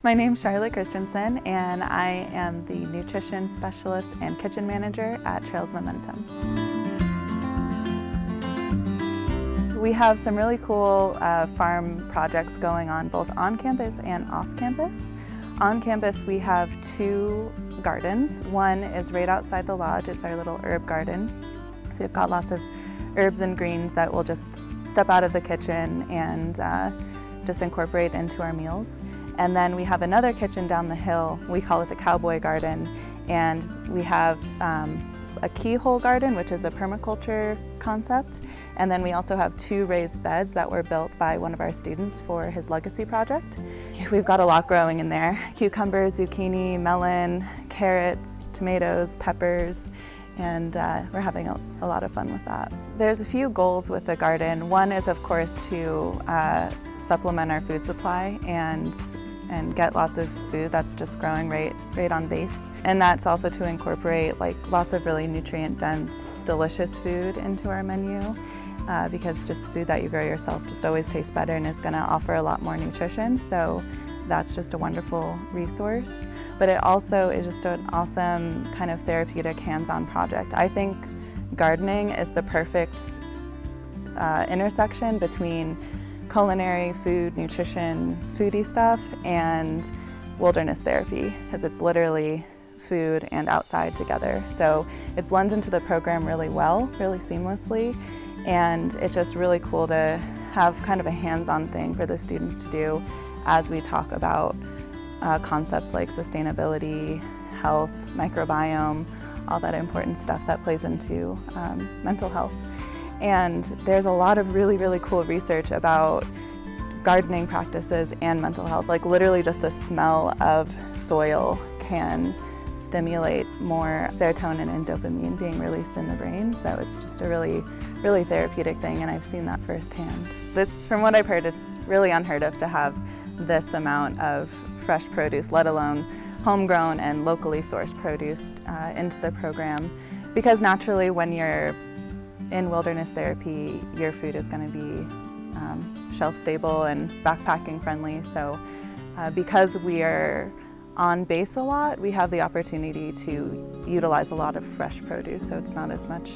My name's Charlotte Christensen, and I am the nutrition specialist and kitchen manager at Trails Momentum. We have some really cool farm projects going on both on campus and off campus. On campus we have two gardens. One is right outside the lodge. It's our little herb garden. So we've got lots of herbs and greens that we'll just step out of the kitchen and just incorporate into our meals. And then we have another kitchen down the hill. We call it the Cowboy Garden. And we have a keyhole garden, which is a permaculture concept. And then we also have two raised beds that were built by one of our students for his legacy project. We've got a lot growing in there. Cucumbers, zucchini, melon, carrots, tomatoes, peppers, and we're having a lot of fun with that. There's a few goals with the garden. One is, of course, to supplement our food supply and get lots of food that's just growing right on base. And that's also to incorporate lots of really nutrient-dense, delicious food into our menu because just food that you grow yourself just always tastes better and is going to offer a lot more nutrition. So that's just a wonderful resource. But it also is just an awesome kind of therapeutic hands-on project. I think gardening is the perfect intersection between culinary, food, nutrition, foodie stuff, and wilderness therapy, because it's literally food and outside together. So it blends into the program really well, really seamlessly, and it's just really cool to have kind of a hands-on thing for the students to do as we talk about concepts like sustainability, health, microbiome, all that important stuff that plays into mental health. And there's a lot of really cool research about gardening practices and mental health. Like literally just the smell of soil can stimulate more serotonin and dopamine being released in the brain. So it's just a really therapeutic thing, and I've seen that firsthand. From what I've heard, it's really unheard of to have this amount of fresh produce, let alone homegrown and locally sourced produce into the program. Because naturally when you're in wilderness therapy, your food is going to be shelf stable and backpacking friendly. So because we are on base a lot, we have the opportunity to utilize a lot of fresh produce. So it's not as much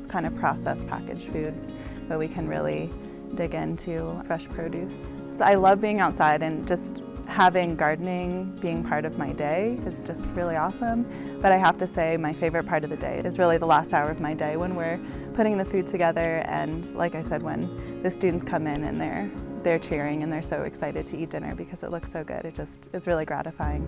kind of processed packaged foods, but we can really dig into fresh produce. So I love being outside, and just having gardening being part of my day is just really awesome. But I have to say my favorite part of the day is really the last hour of my day when we're putting the food together, and like I said, when the students come in and they're cheering and they're so excited to eat dinner because it looks so good. It just is really gratifying.